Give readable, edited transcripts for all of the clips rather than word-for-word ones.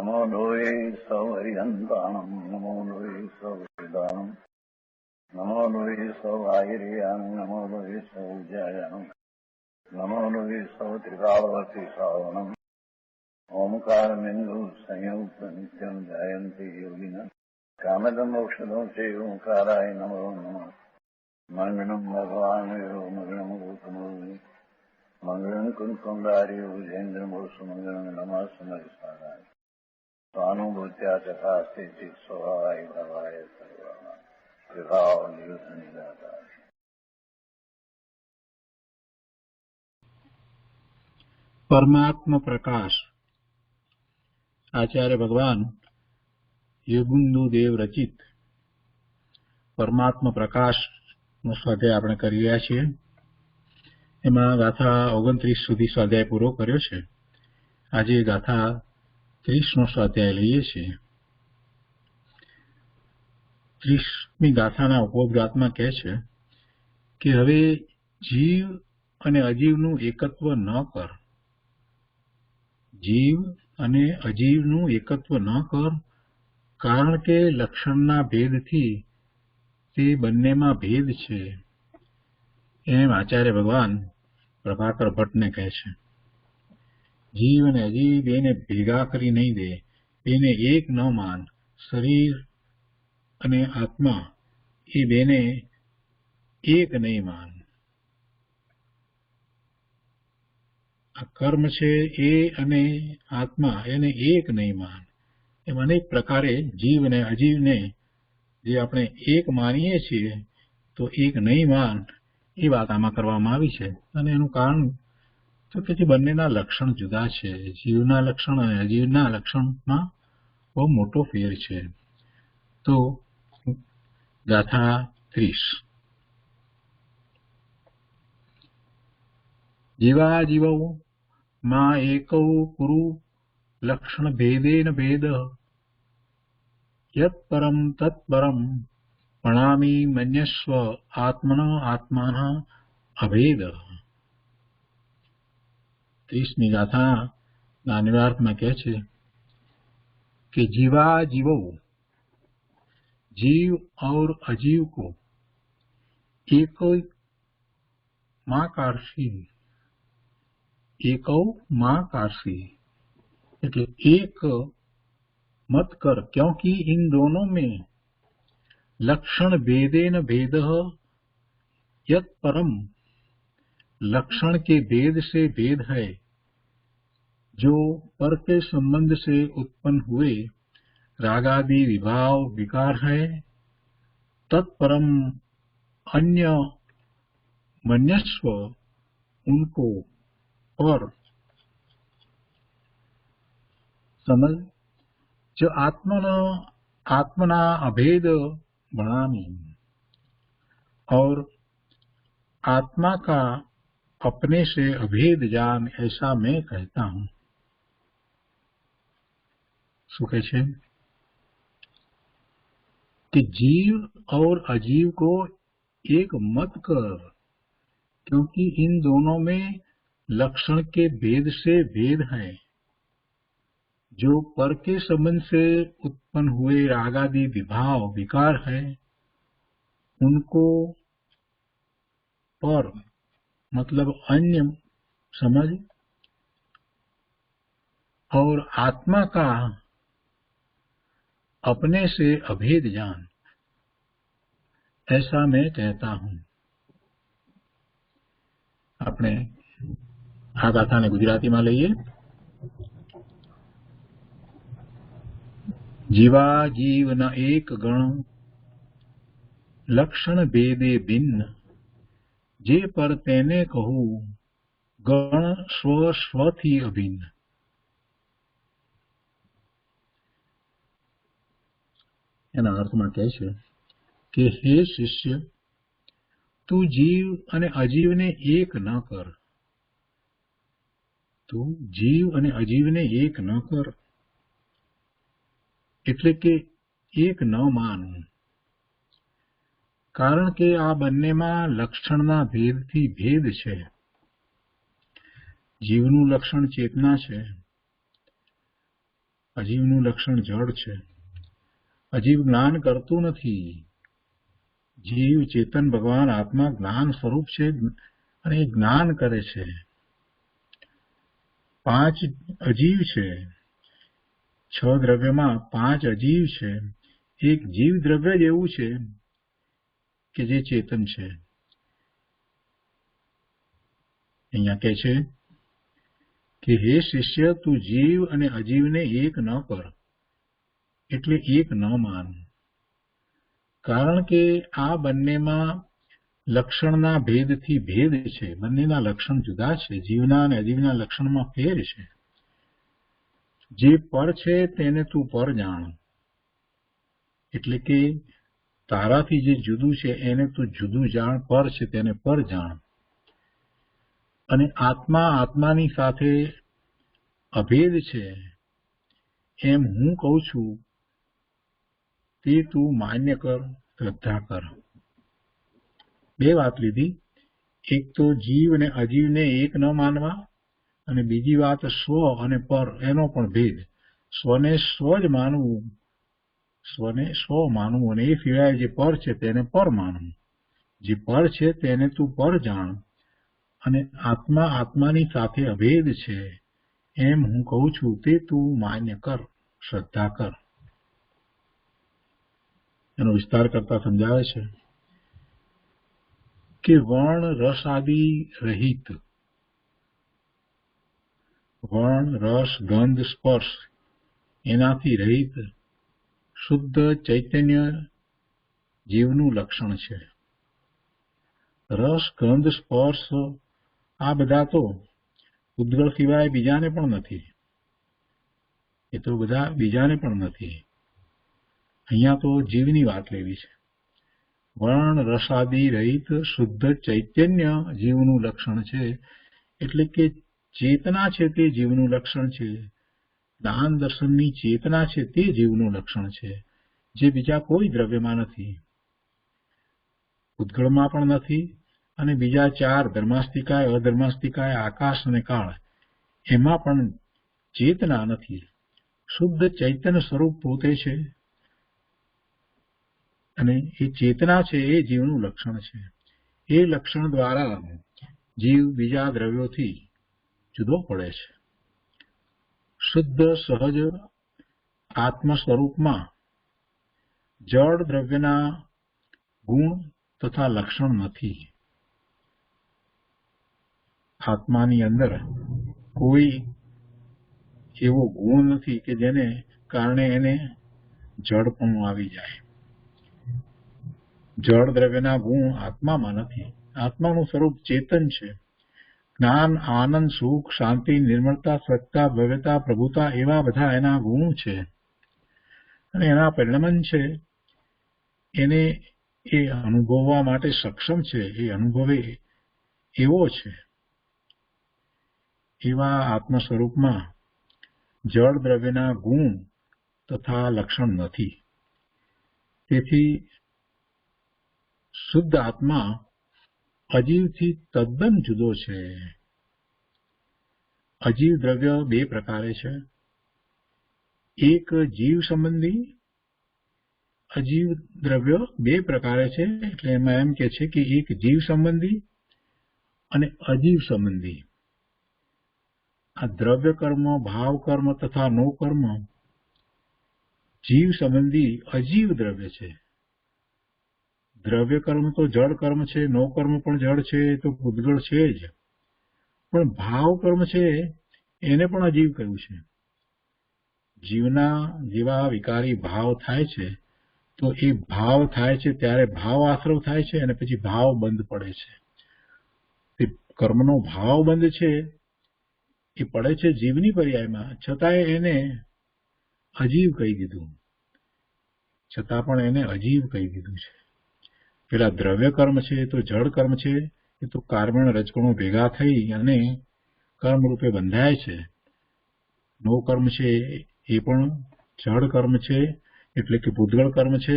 नमो लोये सौहरिहन्ताणम् नमो लोये सौहृदानम् नमो लोये सौआयर्याणम् नमो लोये सौज्यायानम् नमो लोये सौत्रिकालवर्ति श्रावणम् ओंकारमिन्दु संयुक्त नित्यम् ध्यायन्ति योगिनः कामदम् औषधम् चैव ओंकाराय नमो नमः मङ्गलम् भगवान् यो मङ्गलम् गौतमो मङ्गलम् कुन्कुण्डार्यो विजेन्द्रमोसुमङ्गलम् नमः समयसाराय स्वानुभूत्या चकास्ते चित् स्वभावाय भवाय सर्वाः कृपावलियुतनिदाता। परमात्म प्रकाश आचार्य भगवान योगुंदु देव रचित परमात्म प्रकाश નો સ્વાધ્યાય આપણે કરી રહ્યા છીએ। એમાં ગાથા 29 સુધી સ્વાધ્યાય પૂરો કર્યો છે। આજે ગાથા 30 નો સ્વાધ્યાય લઈએ છીએ। 30મી ગાથાના ઉપોદ્ઘાતમાં કહે છે કે હવે જીવ અને અજીવનું એકત્વ ન કર, જીવ અને અજીવનું એકત્વ ન કર, કારણ કે લક્ષણના ભેદથી તે બંનેમાં ભેદ છે, એમ આચાર્ય ભગવાન પ્રભાકર ભટ્ટને કહે છે। જીવ અને અજીવ બેને ભેગા કરી નહીં દે, બેને એક ન માન। શરીર અને આત્મા એ બેને એક નહીં માન। આ કર્મ છે એ અને આત્મા એને એક નહીં માન। એમ અનેક પ્રકારે જીવ અને અજીવને જે આપણે એક માનીએ છીએ તો એક નહીં માન, એ વાત આમાં કરવામાં આવી છે। અને એનું કારણ તો કે જે બંનેના લક્ષણ જુદા છે, જીવના લક્ષણ અને અજીવના લક્ષણમાં બહુ મોટો ફેર છે। તો ગાથા 30 જીવા જીવौ मा एकौ कुरु लक्षण भेदेन भेद यत्परं तत्परं प्रणामी मन्यस्व आत्मन आत्मानः अभेद। 30મી गाथा नान्यार्थ में कहे छे कि जीवा जीवो, जीव और अजीव को एक मां कारसी, एकौ मां कारसी એટલે એક मत कर, क्योंकि इन दोनों में लक्षण भेदेन भेद यत परम, लक्षण के भेद से भेद है जो पर के संबंध से उत्पन्न हुए रागादि विभाव विकार है। तत्परम अन्य मन्यस्व, उनको और समझ जो आत्मना अभेद बनामी, और आत्मा का अपने से अभेद जान, ऐसा मैं कहता हूं। શું કહે છે कि जीव और अजीव को एक मत कर, क्योंकि इन दोनों में लक्षण के भेद से भेद है जो पर के संबंध से उत्पन्न हुए रागादि विभाव विकार है। उनको पर मतलब अन्य समझ, और आत्मा का अपने से अभेद जान, ऐसा मैं कहता हूं। આપણે આ ગાથાને ગુજરાતીમાં લઈએ। जीवा जीव न एक गण, लक्षण भेदे भिन्न, जे पर तेने कहूं गण स्व स्वथी अभिन्न। એના અર્થમાં કહે છે કે હે શિષ્ય, તું જીવ અને અજીવને એક ન કર, તું જીવ અને અજીવને એક ન કર, એટલે કે એક ન માન, કારણ કે આ બંનેમાં લક્ષણના ભેદથી ભેદ છે। જીવનું લક્ષણ ચેતના છે, અજીવનું લક્ષણ જડ છે. અજીવ જ્ઞાન કરતું નથી. જીવ ચેતન ભગવાન આત્મા જ્ઞાન સ્વરૂપ છે અને એ જ્ઞાન કરે છે. 5 અજીવ છે. 6 દ્રવ્યમાં 5 અજીવ છે. એક જીવ દ્રવ્ય જ એવું છે કે જે ચેતન છે. અહીંયા કહે છે કે હે શિષ્ય, તું જીવ અને અજીવને એક ન કર, એટલે એક ન માન. કારણ કે આ બંનેમાં લક્ષણના ભેદથી ભેદ છે. બંનેના લક્ષણ જુદા છે. જીવના અને અજીવના લક્ષણમાં ફેર છે. જે પર છે તેને તું પર જાણ, એટલે કે તારાથી જે જુદું છે એને તું જુદું જાણ. પર છે તેને પર જાણ. અને આત્મા આત્માની સાથે અભેદ છે એમ હું કહું છું તે તું માન્ય કર, શ્રદ્ધા કર. 2 વાત લીધી. એક તો જીવ અને અજીવને એક ન માનવા, અને બીજી વાત સ્વ અને પર એનો પણ ભેદ. સ્વને સ્વ જ માનવું, સ્વને સ્વ માનવું, અને એ સિવાય જે પર છે તેને પર માનવું. જે પર છે તેને તું પર જાણ, અને આત્મા આત્માની સાથે અભેદ છે એમ હું કહું છું તે તું માન્ય કર, શ્રદ્ધા કર. એનો વિસ્તાર કરતા સમજાવે છે કે વર્ણ રસ આદિ રહિત, વર્ણ રસ ગંધ સ્પર્શ એનાથી રહિત શુદ્ધ ચૈતન્ય જીવનું લક્ષણ છે. રસ ગંધ સ્પર્શ આ બધા તો ઉદ્ગળ સિવાય બીજાને પણ નથી. એ તો બધા બીજાને પણ નથી. અહીંયા તો જીવની વાત લેવી છે. વર્ણ રસાદિ રહિત શુદ્ધ ચૈતન્ય જીવનું લક્ષણ છે, એટલે કે ચેતના છે તે જીવનું લક્ષણ છે. જ્ઞાન દર્શનની ચેતના છે તે જીવનું લક્ષણ છે, જે બીજા કોઈ દ્રવ્યમાં નથી, ઉદ્ગળમાં પણ નથી, અને બીજા 4 ધર્માસ્તિકાય, અધર્માસ્તિકાય, આકાશ અને કાળ એમાં પણ ચેતના નથી. શુદ્ધ ચૈતન્ય સ્વરૂપ પોતે છે, અને એ ચેતના છે એ જીવનું લક્ષણ છે. એ લક્ષણ દ્વારા જીવ બીજા દ્રવ્યોથી જુદો પડે છે. શુદ્ધ સહજ આત્મ સ્વરૂપમાં જડ દ્રવ્યના ગુણ તથા લક્ષણ નથી. આત્માની અંદર કોઈ એવો ગુણ નથી કે જેને કારણે એને જડપણું આવી જાય. જળ દ્રવ્યના ગુણ આત્મામાં નથી. આત્માનું સ્વરૂપ ચેતન છે. જ્ઞાન, આનંદ, સુખ, શાંતિ, નિર્મળતા, સ્વચ્છતા, ભવ્યતા, પ્રભુતા એવા બધા એના ગુણ છે, અને એના પરિણમન છે. એને એ અનુભવવા માટે સક્ષમ છે. એ અનુભવે એવો છે. એવા આત્મ સ્વરૂપમાં જળ દ્રવ્યના ગુણ તથા લક્ષણ નથી. તેથી શુદ્ધ આત્મા અજીવથી તદ્દન જુદો છે. અજીવ દ્રવ્ય 2 પ્રકારે છે. એક જીવ સંબંધી અજીવ દ્રવ્ય 2 પ્રકારે છે. એટલે એમાં એમ કે છે કે એક જીવ સંબંધી અને અજીવ સંબંધી. આ દ્રવ્ય કર્મ, ભાવ કર્મ તથા નો કર્મ જીવ સંબંધી અજીવ દ્રવ્ય છે. દ્રવ્ય કર્મ તો જળ કર્મ છે, નો કર્મ પણ જળ છે, તો પૂતગળ છે જ. પણ ભાવ કર્મ છે એને પણ અજીવ કહ્યું છે. જીવના જેવા વિકારી ભાવ થાય છે, તો એ ભાવ થાય છે ત્યારે ભાવ આશ્રવ થાય છે, અને પછી ભાવ બંધ પડે છે. તે કર્મનો ભાવ બંધ છે એ પડે છે જીવની પર્યાયમાં, છતાંય એને અજીવ કહી દીધું. છતાં પણ એને અજીવ કહી દીધું છે. પેલા દ્રવ્ય કર્મ છે તો જળ કર્મ છે, એ તો કાર્બન રજકણો ભેગા થઈ અને કર્મ રૂપે બંધાય છે. નો કર્મ છે એ પણ જળ કર્મ છે, એટલે કે પૂતગળ કર્મ છે.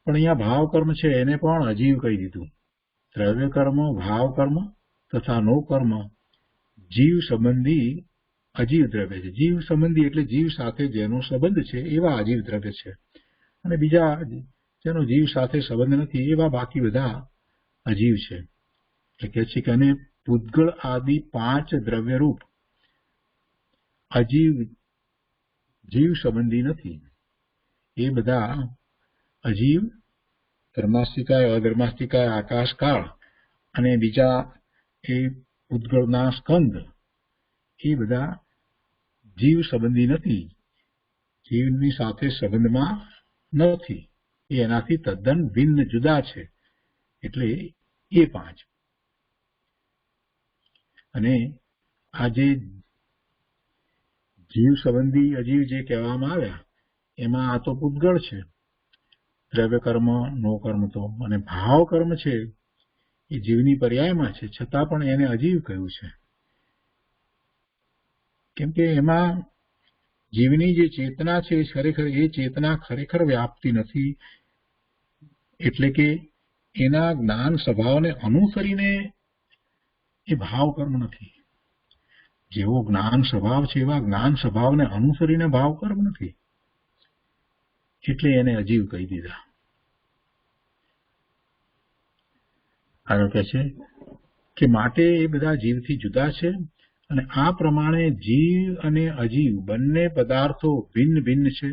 પણ અહીંયા ભાવ કર્મ છે એને પણ અજીવ કહી દીધું. દ્રવ્ય કર્મ, ભાવ કર્મ તથા નો કર્મ જીવ સંબંધી અજીવ દ્રવ્ય છે. જીવ સંબંધી એટલે જીવ સાથે જેનો સંબંધ છે એવા અજીવ દ્રવ્ય છે, અને બીજા જેનો જીવ સાથે સંબંધ નથી એવા બાકી બધા અજીવ છે. એટલે કહે છે કે અને પૂતગળ આદિ 5 દ્રવ્યરૂપ અજીવ જીવ સંબંધી નથી. એ બધા અજીવ ધર્માસ્તિકાય, અધર્માસ્તિકાય, આકાશકાળ અને બીજા એ પૂતગળના સ્કંદ એ બધા જીવ સંબંધી નથી, જીવની સાથે સંબંધમાં નથી, એ એનાથી તદ્દન ભિન્ન જુદા છે. એટલે એ 5. અને આ જે જીવ સંબંધી અજીવ જે કહેવામાં આવ્યા એમાં આ તો પૂતગળ છે, દ્રવ્ય કર્મ, નો કર્મ તો, અને ભાવ કર્મ છે એ જીવની પર્યાયમાં છે, છતાં પણ એને અજીવ કહ્યું છે. કેમ કે એમાં જીવની જે ચેતના છે ખરેખર એ ચેતના ખરેખર વ્યાપતી નથી. એટલે કે એના જ્ઞાન સ્વભાવને અનુસરીને એ ભાવ કર્મ નથી. જેવો જ્ઞાન સ્વભાવ છે એવા જ્ઞાન સ્વભાવને અનુસરીને ભાવ કર્મ નથી, એટલે એને અજીવ કહી દીધા. આગળ કહે છે કે માટે એ બધા જીવથી જુદા છે, અને આ પ્રમાણે જીવ અને અજીવ બંને પદાર્થો ભિન્ન ભિન્ન છે.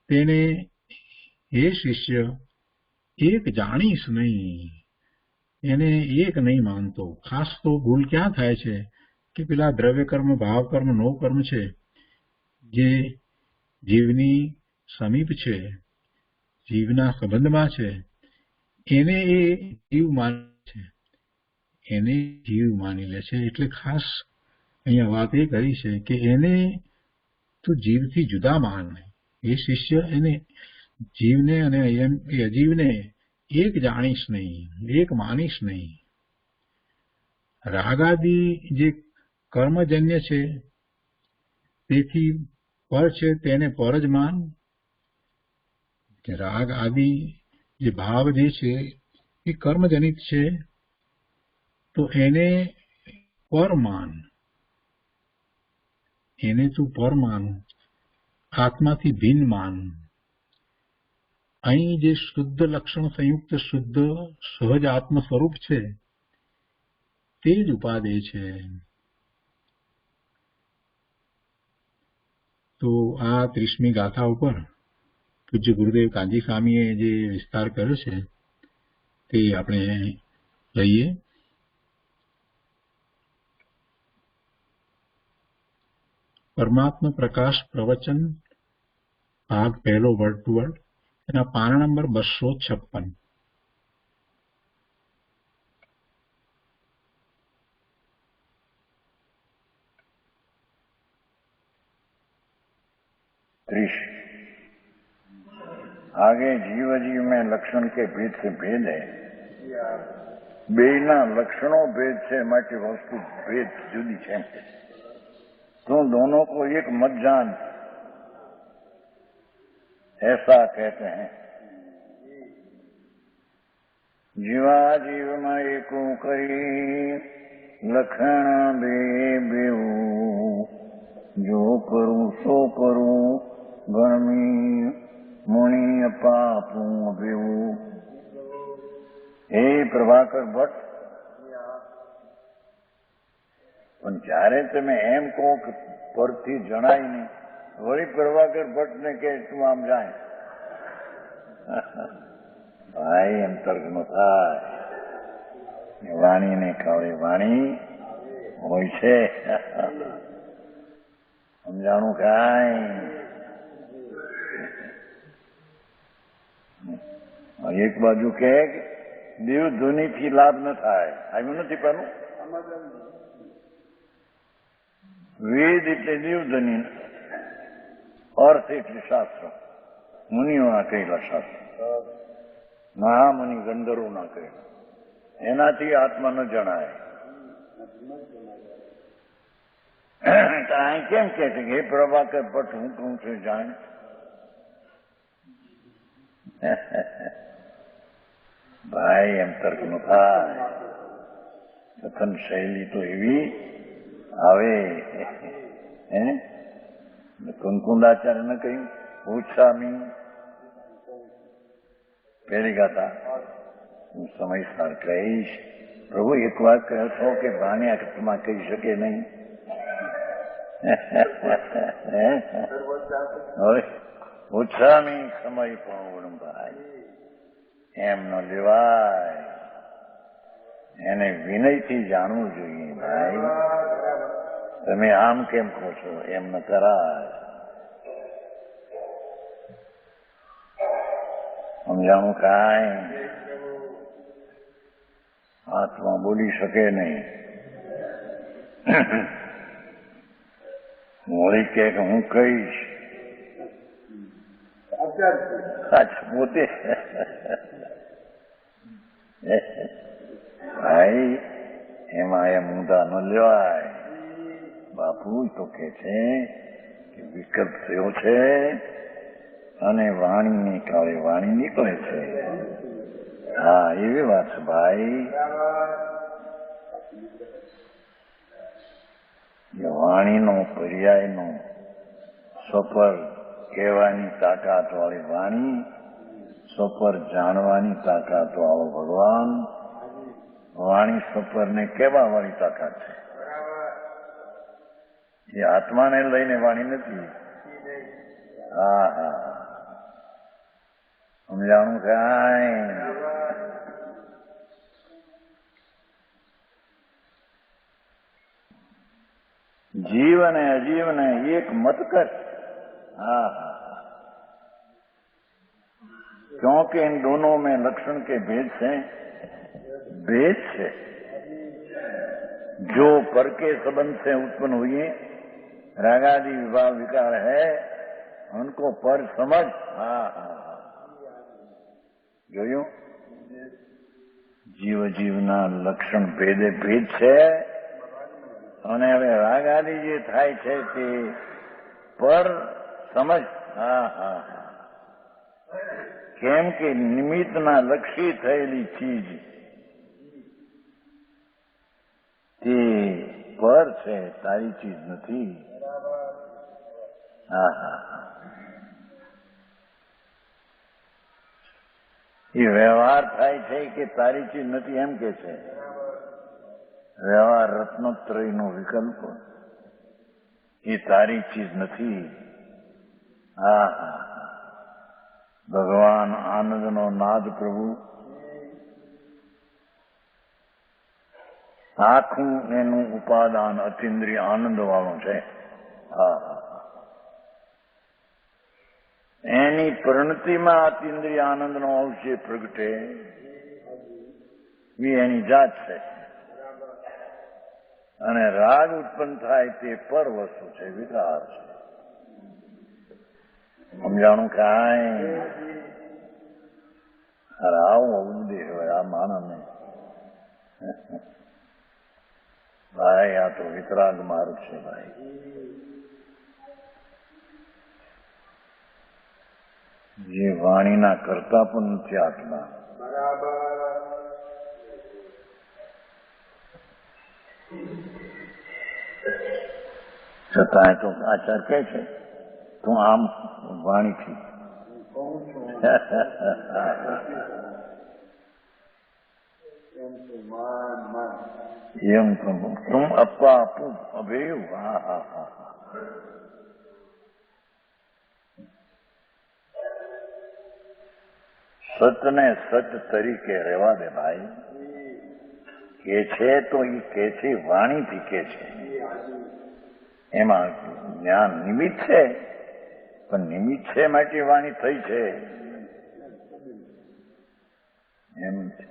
તેને હે શિષ્ય એક જાણીશ નહીં, એને એક નહીં માનતો. ખાસ તો ભૂલ ક્યાં થાય છે કે પેલા દ્રવ્ય કર્મ, ભાવ કર્મ, નો કર્મ છે જે જીવની સમીપ છે, જીવના સંબંધમાં છે, એને એ જીવ માને છે, એને જીવ માની લે છે. એટલે ખાસ અહીંયા વાત એ કરી છે કે એને તું જીવથી જુદા માન. એ શિષ્ય એને જીવને અને એ અજીવને એક જાણીશ નહીં, એક માનીશ નહીં. રાગાદિ જે કર્મજન્ય છે તેથી પર છે તેને પર જ માન. રાગ આદિ જે ભાવ જે છે એ કર્મજનિત છે, તો એને પર માન, એને તું પર માન, આત્માથી ભિન્ન માન. અહીં જે શુદ્ધ લક્ષણ સંયુક્ત શુદ્ધ સહજ આત્મ સ્વરૂપ છે તે જ ઉપાદેય છે. તો આ 30મી ગાથા ઉપર પૂજ્ય ગુરુદેવ કાંજી સ્વામીએ જે વિસ્તાર કર્યો છે તે આપણે લઈએ. પરમાત્મા પ્રકાશ પ્રવચન ભાગ પહેલો વર્ડ ટુ વર્ડ, એના પાના નંબર 256. आगे जीव जीव में लक्षण के भेद से भेद है. बेना लक्षणों भेद से माटी वस्तु भेद जुदी है, तो दोनों को एक मत जान, ऐसा कहते हैं. जीवा जीव में एको करी लक्षण बे बेऊ, जो करूं सो करूं गणमी मुनि अपापू बेऊ. हे પ્રભાકર ભટ્ટ, પણ જ્યારે તમે એમ કહો કે પરથી જણાય નહીં, વળી પ્રભાકર ભટ્ટને કે તું આમ જાય, ભાઈ એમ તર્ક ન થાય. વાણીને ખવડે વાણી હોય છે, સમજાણું કાંઈ. એક બાજુ કે દેવ ધ્વનિથી લાભ ન થાય, આવ્યું નથી પેલું. વેદ એટલે દેવધ્વનિ, અર્થ એટલે શાસ્ત્ર, મુનિઓના કહેલા શાસ્ત્ર, મહામુનિ ગંધર્વોના કહેલા. એનાથી આત્મા ન જણાય. અહીં કેમ કે છે હે પ્રભાકર ભટ્ટ હું કહું છું જાણ. ભાઈ એમ તર્ક નું થાય. કથન શૈલી તો એવી આવે હે કુંકુંદાચાર્યને કહ્યું પૂછામી પેલી ગાતા હું સમયસર કહીશ. પ્રભુ એક વાત કહો છો કે ભાને અર્થમાં કહી શકે નહીં. હવે પૂછામી સમય પણ ભાઈ એમ ન લેવાય. એને વિનયથી જાણવું જોઈએ. ભાઈ તમે આમ કેમ કહો છો? એમ ન કરાય. સમજાણું કાંઈ આત્મા બોલી શકે નહીં. વળી કે હું કહીશ પોતે ભાઈ એમાં એમ ઊંધા ન લેવાય. બાપુ તો કે છે કે વિકલ્પ થયો છે અને વાણીની કાળે વાણી નીકળે છે. હા એવી વાત છે ભાઈ. વાણીનો પર્યાયનો સફર કહેવાની તાકાત વાળી વાણી, સફર જાણવાની તાકાત વાળો ભગવાન. વાણી સફરને કહેવા વાળી તાકાત છે. એ આત્માને લઈને વાણી નથી. હા હા સમજાણું કાંઈ. जीव ने अजीव ने एक मत कर. हाँ क्योंकि इन दोनों में लक्षण के भेद से भेद से जो पर के संबंध से उत्पन्न हुए रागादि विभाग विकार है उनको पर समझ. हाँ જોયું જીવ જીવના લક્ષણ ભેદે ભેદ છે અને હવે રાગ આદિ જે થાય છે તે પર સમજ. હા હા કેમ કે નિમિત્તના લક્ષી થયેલી ચીજ તે પર છે, તારી ચીજ નથી. હા હા એ વ્યવહાર થાય છે કે તારી ચીજ નથી એમ કે છે. વ્યવહાર રત્નોત્રયનો વિકલ્પ એ તારી ચીજ નથી. હા હા ભગવાન આનંદનો નાદ પ્રભુ આખું એનું ઉપાદાન અતિન્દ્રિય આનંદ વાળું છે. હા હા એની પરિણતિમાં અતિન્દ્રિય આનંદનો અવશ્ય પ્રગટે એ એની જાત છે. અને રાગ ઉત્પન્ન થાય તે પર વસ્તુ છે, વિકાર છે. સમજાણું કાંઈ. અરે આવું અવધે હોય આ માણસને. ભાઈ આ તો વિતરાગ માર્ગ છે ભાઈ. જે વાણીના કરતા પણ નથી આત્મા. છતાં તો આચાર કહે છે તું આમ વાણીથી એમ તું અપ્પા આપું અભેયું. હા હા હા સતને સત તરીકે રહેવા દે ભાઈ. કે છે તો એ કે છે વાણીથી કે છે. એમાં જ્ઞાન નિમિત્ત છે પણ નિમિત્ત છે માટે વાણી થઈ છે એમ છે.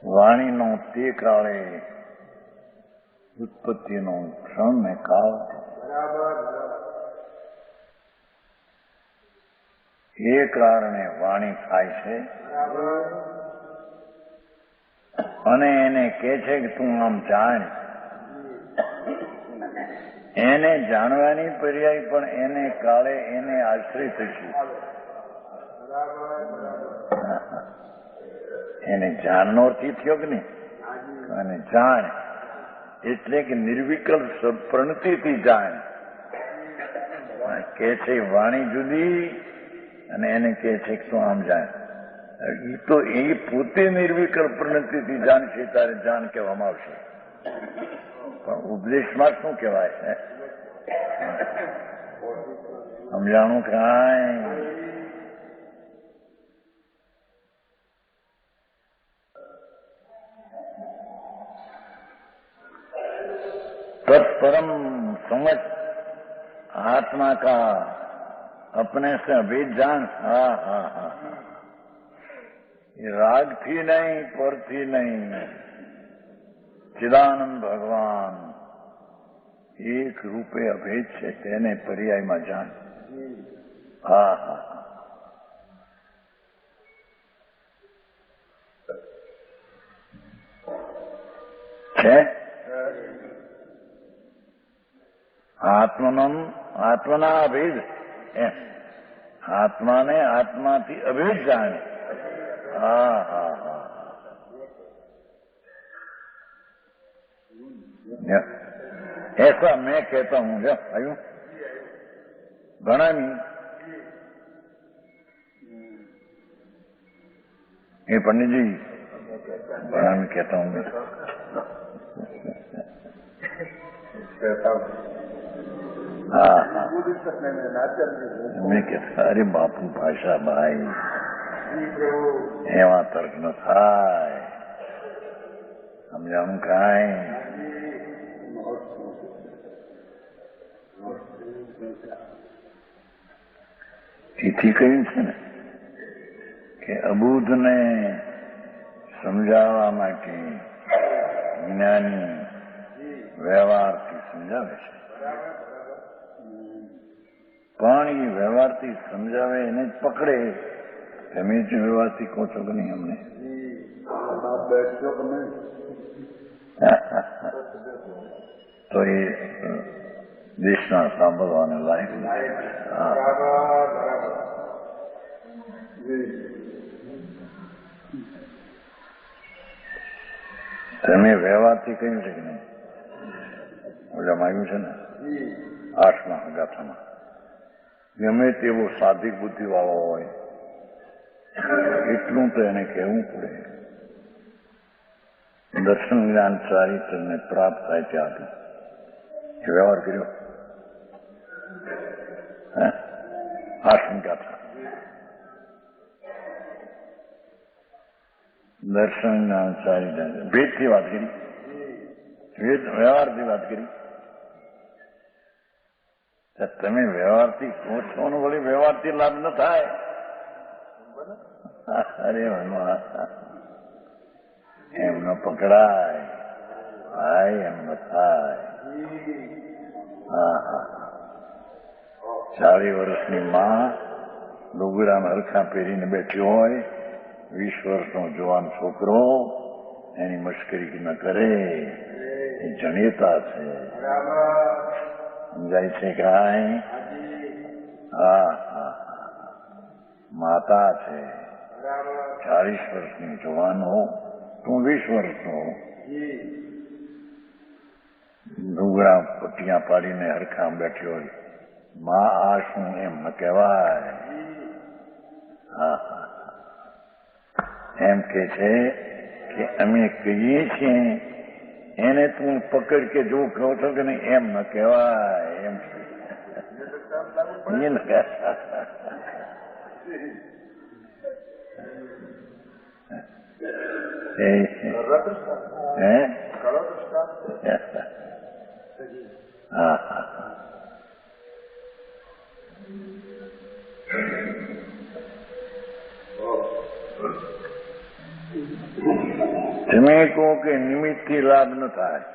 વાણીનો તે કાળે ઉત્પત્તિનો ક્ષણ ને કાળ એ કારણે વાણી થાય છે અને એને કે છે કે તું આમ જાણ. એને જાણવાની પર્યાય પણ એને કાળે એને આશ્રિત છે. એને જાણનો અર્થ થયો કે નહીં. અને જાણ એટલે કે નિર્વિકલ્પ પ્રણતિથી જાણ. કે છે વાણી જુદી અને એને કે છે કે તું આમ જાણ. એ તો એ પોતે નિર્વિકલ્પ પ્રણતિથી જાણશે ત્યારે જાણ કહેવામાં આવશે. પણ ઉપદેશમાં શું કહેવાય છે? સમજાણું કાંઈ? तत्परम समझ आत्मा का अपने से अभेद जान. हाँ हाँ हाँ, ये राग थी नहीं, पर थी नहीं, चिदानंद भगवान एक रूपे अभेद છે તેને પર્યાયમાં જાણ. હા હા, છે આત્મના અભેદ. આત્માને આત્માથી અભેદ જાણે. હા હા હા, ऐसा मैं कहता हूं. जो आयु घना नहीं ये पंडित जी घना में कहता हूं मैं. हाँ हाँ, मैं कहता अरे बापू भाषा भाई एवं तर्क न थाय. समझाऊं कांई? તેથી કહ્યું છે ને કે અબુધને સમજાવવા માટે જ્ઞાની વ્યવહારથી સમજાવે છે. પણ એ વ્યવહારથી સમજાવે એને જ પકડે. તમે જ વ્યવહારથી કહો છો કે નહીં અમને? તો એ દેશના સાંભળવાને લાયક નથી. તમે વ્યવહારથી કહ્યું છે કે નહીં? ઓલામાં આવ્યું છે ને 8મા ગાથામાં, ગમે તેવો સાધિક બુદ્ધિ વાળો હોય એટલું તો એને કહેવું પડે દર્શન જ્ઞાન ચારિત્રને પ્રાપ્ત થાય ત્યાંથી. વ્યવહાર કર્યો. 8મી ગાથા દર્શન જ્ઞાન ચારિત્ર ભેદથી વાત કરી, વ્યવહારથી વાત કરી. તમે વ્યવહારથી કહો છો ને વળી વ્યવહારથી લાભ ન થાય. અરે ભગવાન એમ ન પકડાય ભાઈ, એમ ન થાય. હા હા, 40 વર્ષની માં લુગડામાં હરખા પહેરીને બેઠી હોય, 20 વર્ષનો જવાન છોકરો એની મશ્કરી ન કરે એ જણ્યતા છે. સમજાય છે કાંઈ? હા હા, માતા છે 40 વર્ષની જવાન હો, તું 20 વર્ષનો લુગડા પટ્ટિયા પાડીને હરખા બેઠી હોય, માં આ શું એમ ન કહેવાય. હા હા, એમ કે છે કે અમે કહીએ છીએ એને તું પકડ કે જો કહો છો કે નહીં એમ ન કહેવાય. એમ હા હા, તમે કહો કે નિમિત્તથી લાભ ન થાય,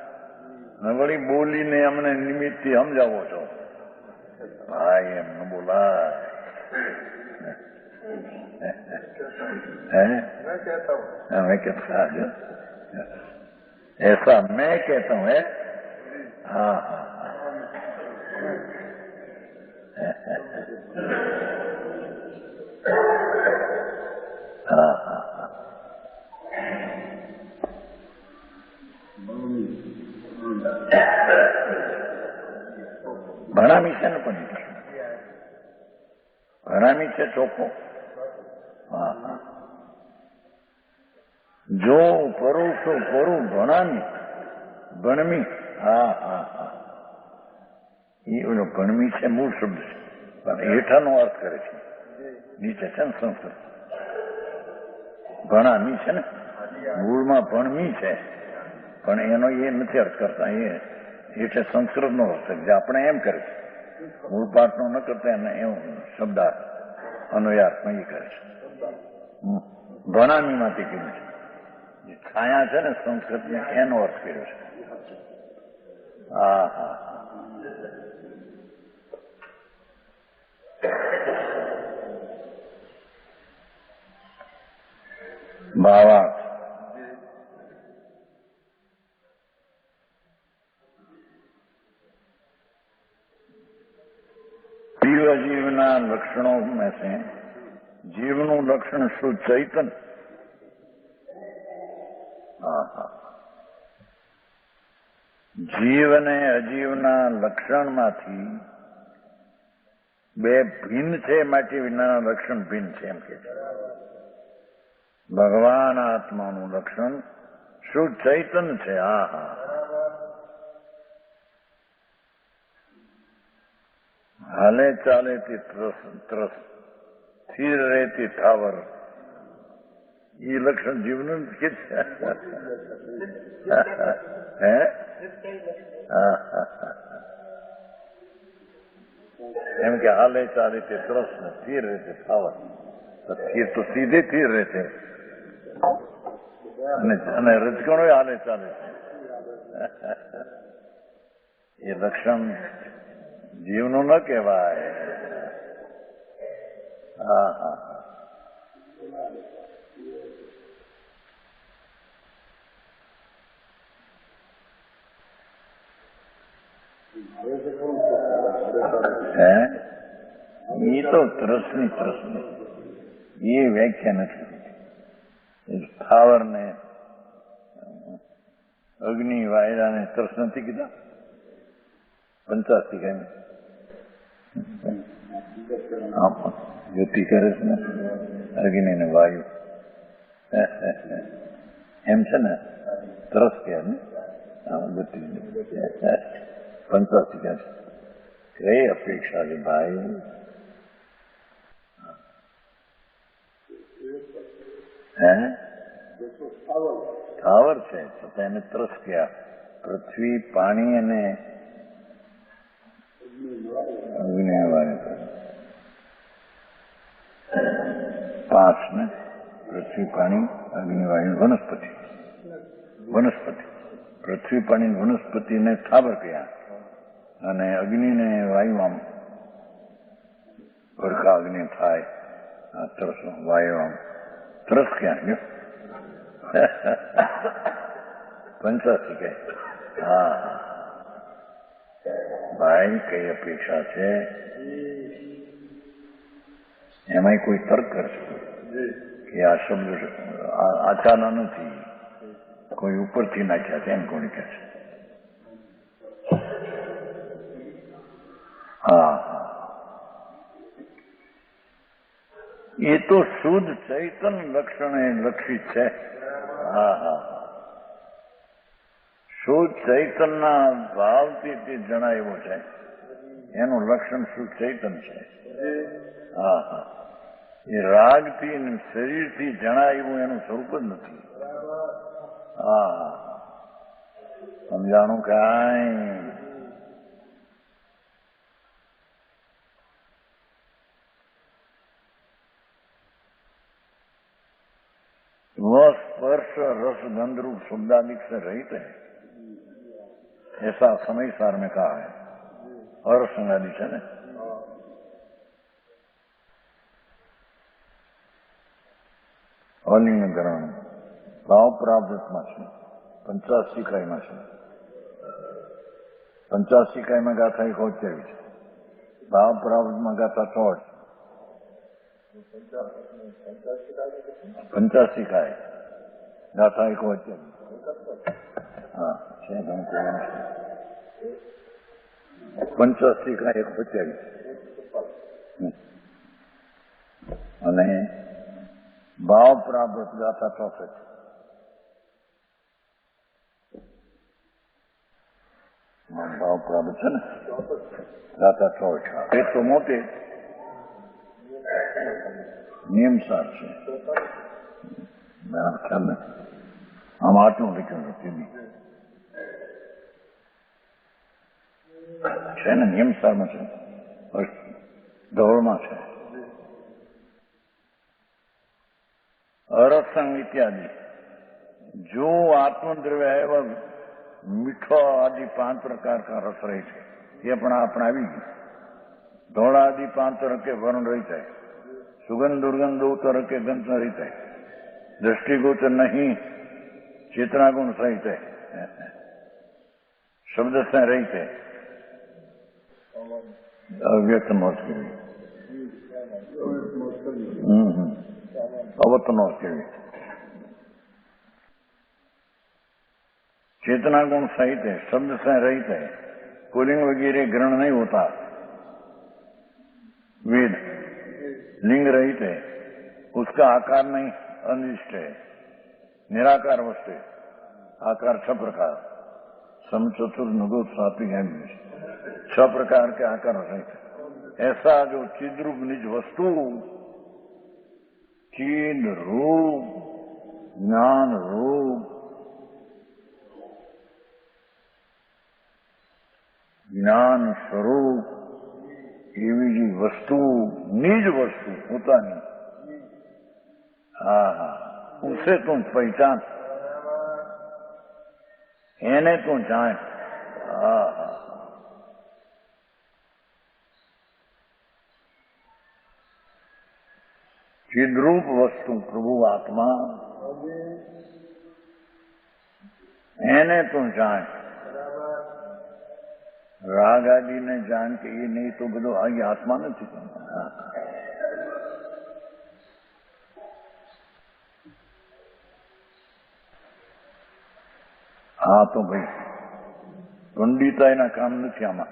વળી બોલીને અમને નિમિત્તથી સમજાવો છો. ભાઈ એમ ન બોલાય. मैं कहता हूँ ऐसा मैं कहता हूँ. है हाँ हाँ हाँ हाँ ભણામી છે ને પણ ભણામી છે ચોખ્ખો. હા હા. જો પરુષો પરું ભણામી ભણમી. હા હા હા. એ ઓલો ભણમી છે મૂળ શબ્દ છે પણ હેઠાનો અર્થ કરે છે. નીચે છે ને સંસ્કૃત ભણામી છે ને મૂળમાં ભણમી છે પણ એનો એ નથી અર્થ કરતા. એ એટલે સંસ્કૃતનો અર્થ છે. આપણે એમ કરે છે મૂળ પાઠનો ન કરતા એને એવું શબ્દાર્થ અન્વયાર્થમાં એ કરે છે. ભણામીમાંથી કીધું છે. જે છાયા છે ને સંસ્કૃતને એનો અર્થ કર્યો છે. હા હા. ભાવાર્થ जीवना लक्षणों में से जीवનું લક્ષણ શું? ચૈતન. જીવ અને અજીવના લક્ષણમાંથી બે ભિન્ન છે માટે વિનાના લક્ષણ ભિન્ન છે એમ કે છે. ભગવાન આત્માનું લક્ષણ શુદ્ધ ચૈતન છે. હા હા. હાલે ચાલે તે ત્રસ સ્થિર રહેતી ઠાવર. એ લક્ષણ જીવનું જ કે છે. હે એમ કે હાલે ચાલે તે ત્રસ ને સ્થિર રહેતે ઠાવર. સ્થિર તો સીધે સ્થિર રહેતે અને રજકણો હાલે ચાલે છે. એ લક્ષણ જીવનું ન કહેવાય. હા હા. હે એ તો ત્રસની એ વ્યાખ્યા નથી. સ્થાવર ને અગ્નિ વાયરા ને ત્રસ નથી કીધા. 85 કઈ જ્યોતિ કરે છે ને અગ્નિ ને વાયુ એમ છે ને ત્રસ કે ને 85 કે કઈ અપેક્ષા છે ભાઈ? હે સ્થાવર છે છતાં એને ત્રસ ક્યાં? પૃથ્વી પાણી અને અગ્નિ વાયુ 5 ને પૃથ્વી પાણી અગ્નિ વાયુ વનસ્પતિ પૃથ્વી પાણી વનસ્પતિને સ્થાવર ક્યાં અને અગ્નિ ને વાયુ આમ ભરખા અગ્નિ થાય આ ત્રસ વાયુ આમ ત્રસ ક્યાં ગયો? 85 કે હા ભાઈ કઈ અપેક્ષા છે? એમાંય કોઈ તર્ક કરશે કે આ શબ્દ આચાના નથી, કોઈ ઉપરથી નાખ્યા છે એમ કોણ કહે છે? હા એ તો શુદ્ધ ચૈતન લક્ષણે લક્ષિત છે. હા હા. શુદ્ધ ચૈતનના ભાવથી તે જણાવ્યું છે. એનું લક્ષણ શુદ્ધ ચૈતન છે. હા હા. એ રાગથી શરીરથી જણાવ્યું એનું સ્વરૂપ જ નથી. હા હા. સમજાણું કાંઈ? वह स्पर्श रस गंध रूप शब्दादिक से रहित है, ऐसा समय सार में कहा है. अरसंगादि है ना. અલિંગકરણ ભાવ પ્રાપ્તમાં છે. 85 કાયમાં છે. 85 કાયમાં ગાથા 71 છે. ભાવ પ્રાપ્તમાં ગાથા 16. 85 કાય ગાથા 71. હા છે. 85 का 127 અને ભાવ પ્રાપ્ત ગાતા 64 ભાવ પ્રાપ્ત છે ને ગાતા 64 એક તો મોટી નિયમસાર છે ખ્યાલ નથી આમ આટલું લખ્યું નથી છે ને નિયમસારમાં છે ધોળમાં છે अरसंग इत्यादि जो आत्मद्रव्य है वह मीठो आदि 5 प्रकार का रस रहित है ये अपनावी धोड़ा आदि 5 तरह के वर्ण रहित है सुगंध दुर्गंध 2 तरह के गंध रहित है दृष्टिगोचर नहीं चेतना गुण सहित है शब्द से रहित है अव्यक्त मौत के लिए अवतनो के लिए चेतना गुण सहित है शब्द से रहित है पुलिंग वगैरह ग्रहण नहीं होता वेद लिंग रहित है उसका आकार नहीं अनिष्ट है निराकार वस्तु है आकार 6 प्रकार सम चतुर नुगोत सात्विक है 6 प्रकार के आकार रहित है ऐसा जो चिद्रूप निज वस्तु चीन रूप ज्ञान रूप ज्ञान स्वरूप एवी जी वस्तु निज वस्तु होता नहीं हाँ उसे तुम पहचान एने तुम जाए हाँ चिद्रूप वस्तु प्रभु आत्मा एने तुम जान राग आदि ने जान के ये नहीं तो બધું आगे आत्मा नहीं हाँ तो भाई पंडिता एना काम नहीं आमा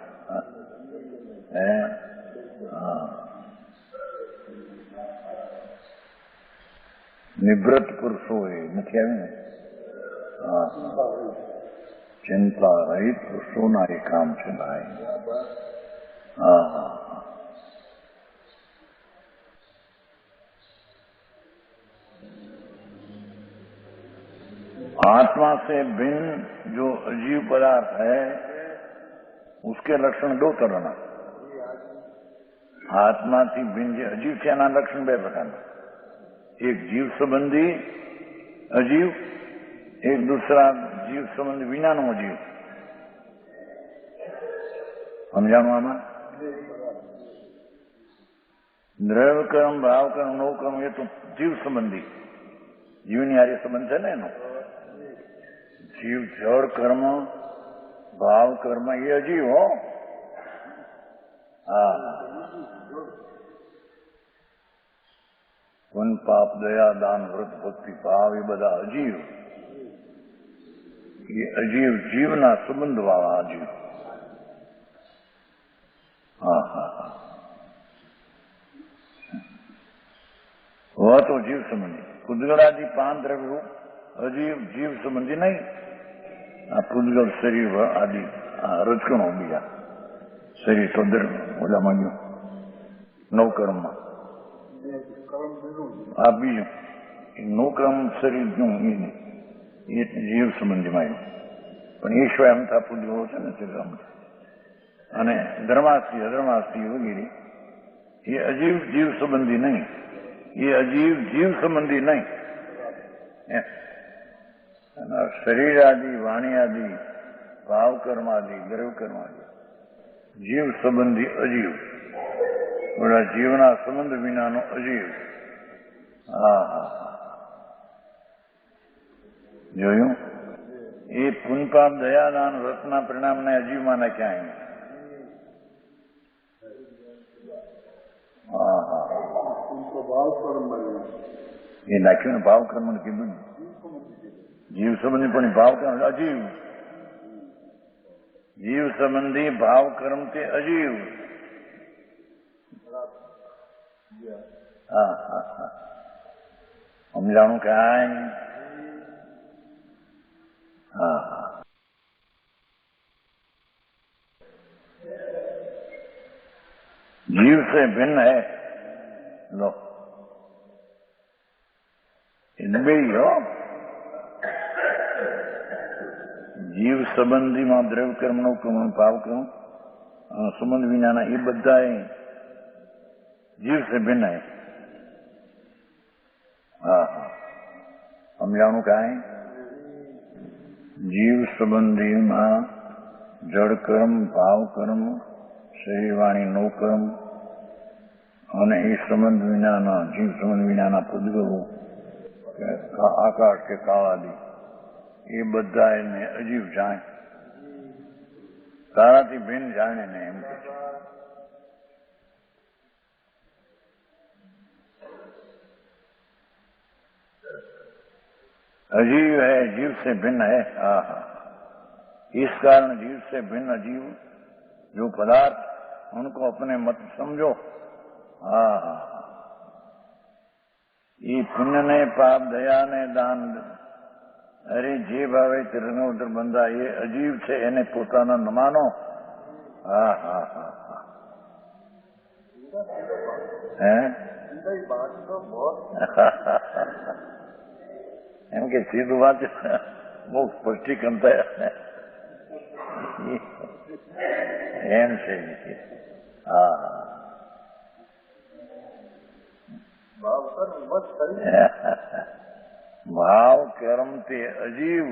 हाँ निवृत्त पुरुषो है નથી આવી ને चिंता रहित पुरुषों ना ये काम છે ભાઈ आत्मा से भिन्न जो अजीव पदार्थ है उसके लक्षण 2 तरहना आत्मा थी भिन्न अजीव છે એના લક્ષણ 2 પ્રકારના एक जीव संबंधी अजीव एक दूसरा जीव संबंधी विना नो अजीव समझाणु आमा द्रव्य कर्म भाव कर्म नो कर्म ये तो जीव संबंधी जीवनी हारे संबंध है ना जीव जड़ कर्म भाव कर्म ये अजीव हो हाँ पुण्य पाप दया दान व्रत भक्ति भाव ये बधा अजीव ये अजीव जीवना संबंध वाला अजीव हाँ हाँ हाँ वह तो जीव संबंधी पुद्गल आदि 5 द्रव्य रूप अजीव जीव संबंधी नहीं पुद्गल शरीर आदि रचकणों बीजा शरीर तो ओला मांग्यो 9 कर्म में આ બીજું નોક્રમ શરીર નું એ જીવ સંબંધીમાં આવ્યું પણ ઈશ્વર અમથા પૂજ્યો છે ને તે અને ધર્માસ્થી અધર્માસ્થી વગેરે એ અજીવ જીવ સંબંધી નહીં એ અજીવ જીવ સંબંધી નહીં શરીર આદि વાણી આદि ભાવ કર્મ આદि દ્રવ્ય કર્મ આદि જીવ સંબંધી અજીવ ઓલા જીવના સંબંધ વિનાનો અજીવ જોયું એ પુણ્ય પાપ દયાદાન વ્રતના પરિણામને અજીવમાં નાખ્યા એ નાખ્યું ને ભાવ કર્મ કીધું જીવ સંબંધી પણ ભાવ કર્મ અજીવ જીવ સંબંધી ભાવ કર્મ તે અજીવ. હા હા હા, સમજાણું કાંઈ? હા હા. जीव से भिन्न है. लो इनमें ही हो. જીવ સંબંધીમાં દ્રવ્ય કર્મનો કર્મ ભાવ કર્મ સંબંધ વિનાના એ બધા જીવ સે ભિન્ન હૈ. હા હા, સમજાણું કાંઈ? જીવ સંબંધીમાં જળ કર્મ ભાવ કર્મ શરીર વાણી નો કર્મ અને એ સંબંધ વિનાના જીવ સંબંધ વિનાના પૂદગલો આકાશ કે કાળાદી એ બધા એને અજીવ જાણે, તારાથી ભિન્ન જાણે ને એમ કે છે. अजीव है, जीव से भिन्न है. हाँ हाँ, इस कारण जीव से भिन्न अजीव जो पदार्थ उनको अपने मत समझो. हाँ हाँ, ये पुण्य ने पाप दया ने दान अरे जे भावे तिरनोतर बंदा ये अजीव છે એને પોતાના ન માનો. હા હા હા હા, હે એમ કે સીધું વાત બહુ સ્પષ્ટીકરણ થયા એમ છે. હા ભાવ કર્મ તે અજીવ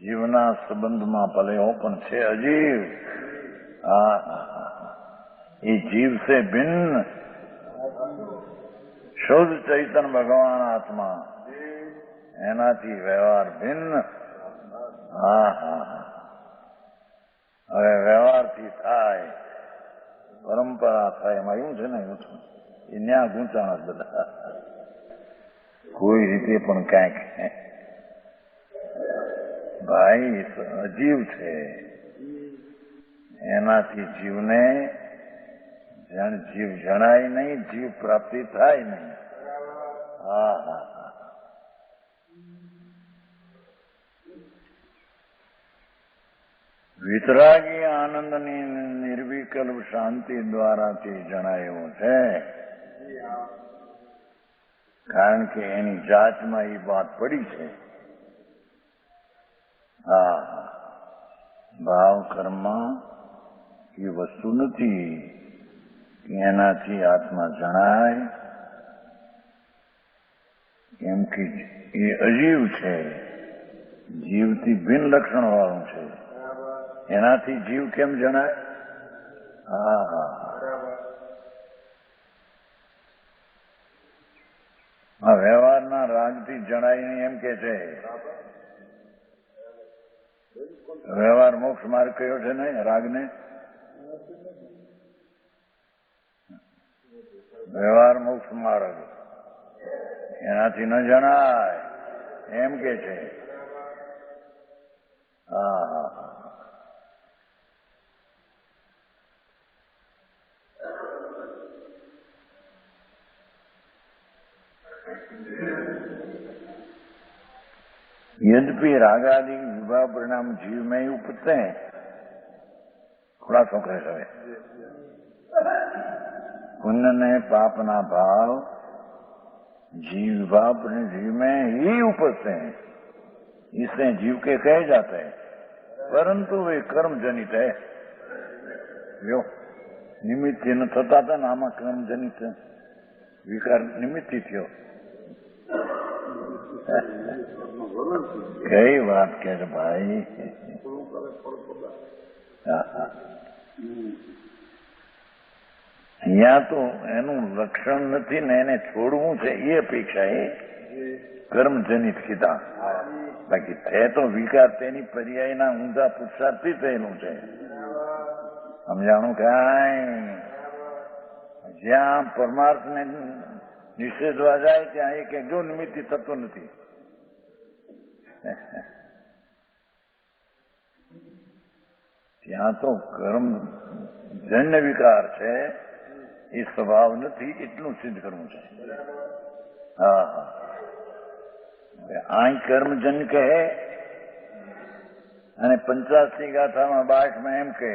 જીવના સંબંધમાં ભલે હો પણ છે અજીવ. હા હા હા, એ જીવ સે ભિન્ન શુદ્ધ ચૈતન્ય ભગવાન આત્મા એનાથી વ્યવહાર ભિન્ન. હા હા હા, હવે વ્યવહારથી થાય પરંપરા થાય એમાં એવું છે ને, એવું છે એ ન્યા ગૂંચાણા જ બધા કોઈ રીતે પણ કાંઈક ભાઈ અજીવ છે એનાથી જીવને જીવ જણાય નહીં, જીવ પ્રાપ્તિ થાય નહીં. હા હા હા, વિતરાગી આનંદની નિર્વિકલ્પ શાંતિ દ્વારાથી જણાયું છે, કારણ કે એની જાતમાં એ વાત પડી છે. હા હા, ભાવ કર્મ એ વસ્તુ નથી એનાથી આત્મા જણાય, કેમ કે એ અજીવ છે, જીવથી ભિન્ન લક્ષણ વાળું છે, એનાથી જીવ કેમ જણાય? હા હા, આ વ્યવહારના રાગથી જણાય નહીં એમ કે છે. વ્યવહાર મોક્ષ માર્ગ કયો છે ને રાગને? વ્યવહાર મોક્ષ માર્ગ એનાથી ન જણાય એમ કે છે. હા હા હા, यद्यपि रागादि विभाव परिणाम जीव में ही उपजते हैं. खुलासों करे सवे पुण्य ने पाप ना भाव जीव विभाव जीव में ही उपजते हैं, इससे जीव के कहे जाते हैं, परंतु वे कर्म जनित है. यो निमित्त न थता था नाम कर्म जनित विकार निमित्ती थयो. કઈ વાત કે ભાઈ, અહીંયા તો એનું લક્ષણ નથી ને એને છોડવું છે એ અપેક્ષા એ કર્મજનિત કીધા. બાકી છે તો વિકાર તેની પર્યાયના ઊંધા પુરુષાર્થથી થયેલું છે. સમજાણું કાંઈ? જ્યાં પરમાર્થને નિષેધવા જાય ત્યાં એ કે જો નિમિત્તિ થતો નથી. ત્યાં તો કર્મ જન્ય વિકાર છે, એ સ્વભાવ નથી, એટલું સિદ્ધ કરવું છે. હા હા, આ કર્મજન્ય કહે અને 85 ગાથામાં 62માં એમ કહે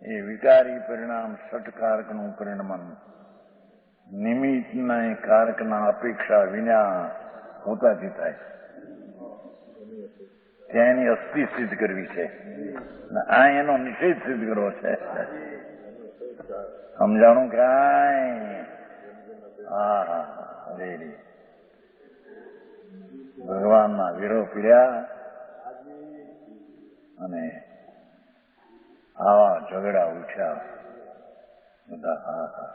એ વિકારી પરિણામ ષટકારકનું પરિણમન નિમિત્તના કારકના અપેક્ષા વિના પોતાથી થાય. ત્યાં એની અસ્થિ સિદ્ધ કરવી છે, આ એનો નિષેધ સિદ્ધ કરવો છે. સમજાણું કાંઈ? હા હા, રેડી. ભગવાનના વિરોહ પીડ્યા અને આવા ઝઘડા ઉઠ્યા બધા. હા હા,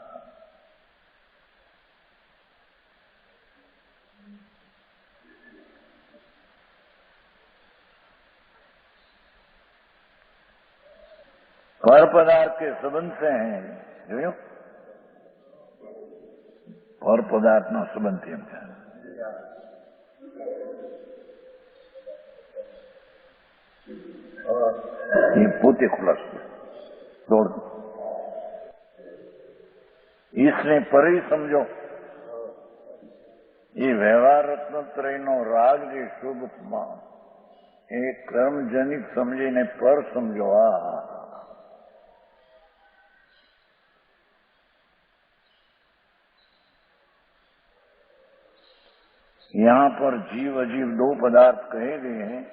पर पदार्थ के संबंध से हैं. જોયું? પર પદાર્થનો સંબંધ એમ છે. એ પોતે ખુલાસો દોડ ઈશને પરી સમજો. એ વ્યવહાર રત્નત્રયનો રાગ જે શુભમાં એ કર્મજનિત સમજીને પર સમજો. આ यहाँ पर जीव अजीव 2 पदार्थ कहे गए हैं.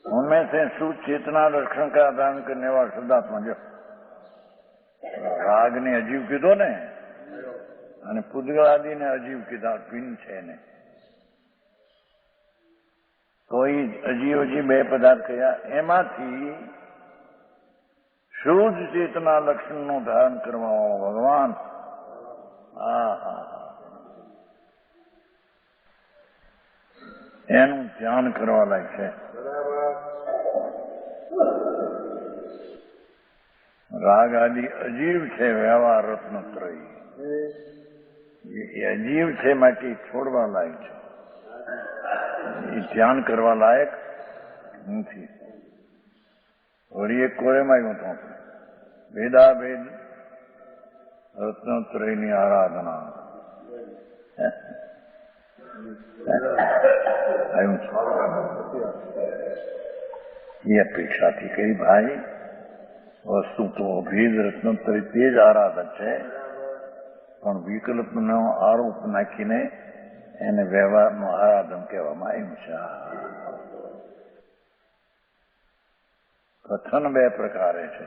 उनमें से शुद्ध चेतना लक्षण का आदान करने वाला शुद्धात्मा जो राग ने अजीव कीधो ने અને પૂદગલ આદિને અજીવ કીધા, ભિન્ન છે ને. કોઈ અજીવ 2 પદાર્થ કયા, એમાંથી શુદ્ધ ચેતના લક્ષણનું ધારણ કરવા ભગવાન. હા હા, એનું ધ્યાન કરવા લાયક છે. રાગ આદિ અજીવ છે, વ્યવહાર રત્નત્રય એ અજીવ છે, માટે છોડવા લાયક છે, એ ધ્યાન કરવા લાયક નથી. વળી એક કોરેમાં આવ્યું હતું, ભેદાભેદ રત્નત્રયની આરાધના આવ્યું છે. એ અપેક્ષાથી કઈ ભાઈ વસ્તુ તો અભેદ રત્નોત્તરી તે જ આરાધક છે, પણ વિકલ્પનો આરોપ નાખીને એને વ્યવહારનું આરાધન કહેવામાં આવ્યું છે. કથન 2 પ્રકારે છે.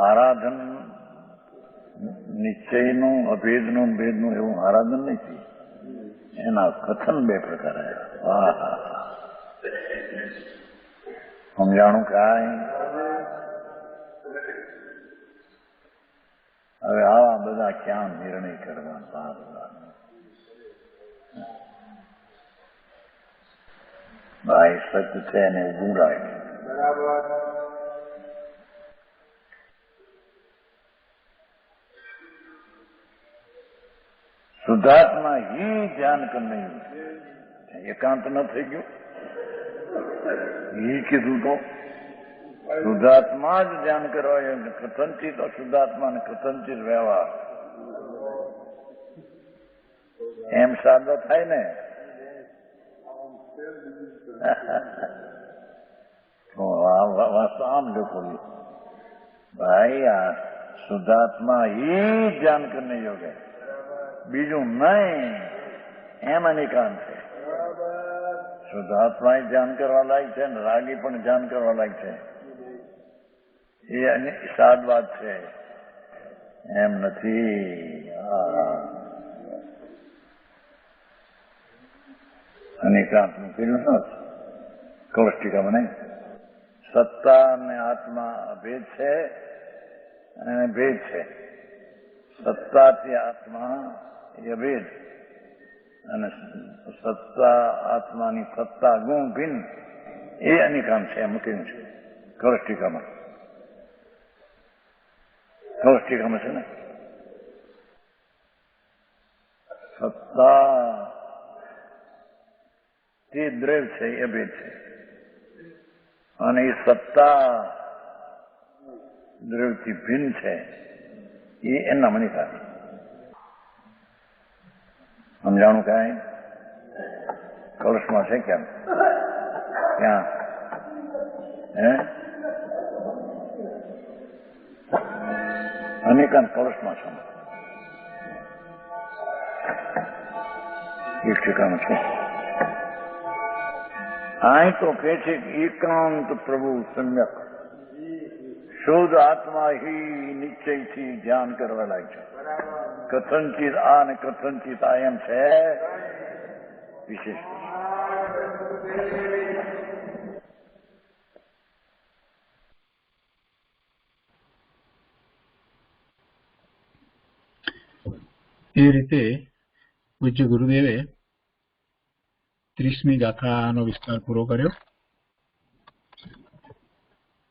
આરાધન નિશ્ચયનું, અભેદનું, ભેદનું એવું આરાધન નથી. એના કથન 2 પ્રકારે. હા હા, સમજાણું કાંઈ? હવે આવા બધા ક્યાં નિર્ણય કરવા? ભાઈ સત્ય છે એને ઉભું રાખે. શુદ્ધાત્મા ही ધ્યાન કરને એકાંત ન થઈ ગયું. ही કીધું તો શુદ્ધાત્મા જ ધ્યાન કરવા, કથનચિત શુદ્ધાત્મા ને કથનચિત વ્યવહાર એમ સાદો થાય ને. આમ લોકો ભાઈ આ શુદ્ધાત્મા ही ધ્યાન કરને યોગ્ય, બીજું નહીં. એમ અનિકાંત છે. શુદ્ધાત્મા ધ્યાન કરવા લાયક છે ને રાગી પણ ધ્યાન કરવા લાયક છે. એ સાદ વાત છે, એમ નથી. અનિકાંત નું પેલું શું કૌષ્ટિકામાં નહીં. સત્તા અને આત્મા ભેદ છે અને ભેદ છે. સત્તાથી આત્મા એ ભેદ, અને સત્તા આત્માની સત્તા ગુણ ભિન્ન એ અનિકાંત છે. એમ કહ્યું છે કૌષ્ટિકામાં. કૌષ્ટિકામાં છે ને સત્તા તે દ્રવ્ય છે એ ભેદ છે, અને એ સત્તા દ્રવ્યથી ભિન્ન છે એ એના મનીતા સમજાણું કાંઈ કળશમાં છે કેમ ક્યાં હે અનેકાંત કળશમાં છે એક ઠેકાણું છે આ તો કે છે કે એકાંત પ્રભુ સમ્યક શુદ્ધ આત્મા હિ નિશ્ચયથી ધ્યાન કરવા લાગ્યો. કથનચિત આ ને કથનચિત આ એમ છે વિશેષ. એ રીતે પૂજ્ય ગુરુદેવે 30મી ગાથાનો વિસ્તાર પૂરો કર્યો.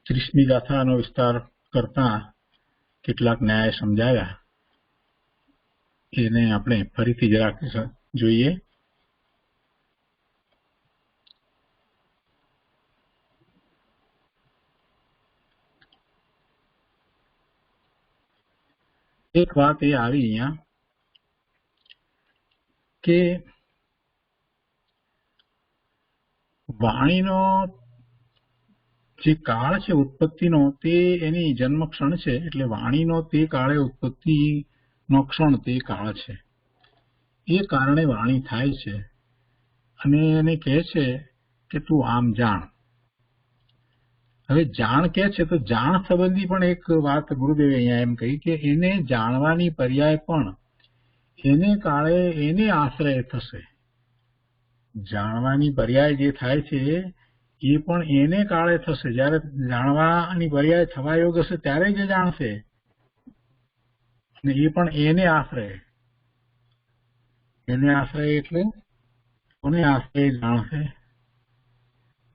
30મી ગાથાનો વિસ્તાર કરતા કેટલાક ન્યાય સમજાવ્યા એને આપણે ફરીથી જરાક જોઈએ. એક વાત એ આવી અહીંયા કે વાણીનો જે કાળ છે ઉત્પત્તિનો તે એની જન્મ ક્ષણ છે. એટલે વાણીનો તે કાળે ઉત્પત્તિનો ક્ષણ તે કાળ છે. એ કારણે વાણી થાય છે અને એને કહે છે કે તું આમ જાણ. હવે જાણ કે છે તો જાણ સંબંધી પણ એક વાત ગુરુદેવે અહીંયા એમ કહી કે એને જાણવાની પર્યાય પણ એને કાળે એને આશ્રય થશે. જાણવાની પર્યાય જે થાય છે એ પણ એને કાળે થશે. જયારે જાણવાની પર્યાય થવા યોગ હશે ત્યારે જ જાણશે અને એ પણ એને આશ્રય. એને આશ્રય એટલે કોને આશ્રય જાણશે?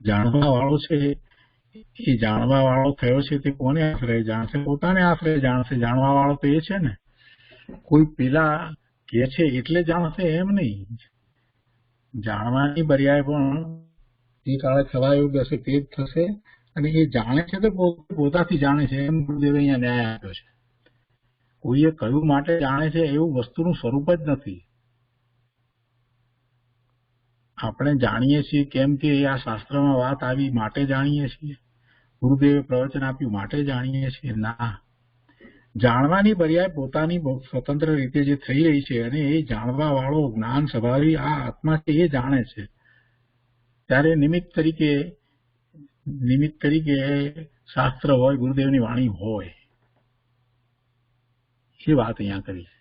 જાણવા વાળો છે એ જાણવા વાળો થયો છે તે કોને આશ્રય જાણશે? પોતાને આશ્રય જાણશે. જાણવા વાળો તો એ છે ને. કોઈ પેલા કે છે એટલે જાણશે એમ નહીં. જાણવાની પર્યાય પણ એ કાળે થવા યોગ હશે તે જ થશે અને એ જાણે છે તો પોતાથી જાણે છે એમ ગુરુદેવે અહીંયા ન્યાય આપ્યો છે. કોઈએ કયું માટે જાણે છે એવું વસ્તુનું સ્વરૂપ જ નથી. આપણે જાણીએ છીએ કેમ કે આ શાસ્ત્રમાં વાત આવી માટે જાણીએ છીએ. ગુરુદેવે પ્રવચન આપ્યું માટે જાણીએ છીએ? ના, જાણવાની પર્યાય પોતાની સ્વતંત્ર રીતે જે થઈ રહી છે અને એ જાણવા વાળો જ્ઞાન સ્વભાવી આ આત્મા છે એ જાણે છે. ત્યારે નિમિત્ત તરીકે શાસ્ત્ર હોય, ગુરુદેવની વાણી હોય. એ વાત અહીંયા કરી છે.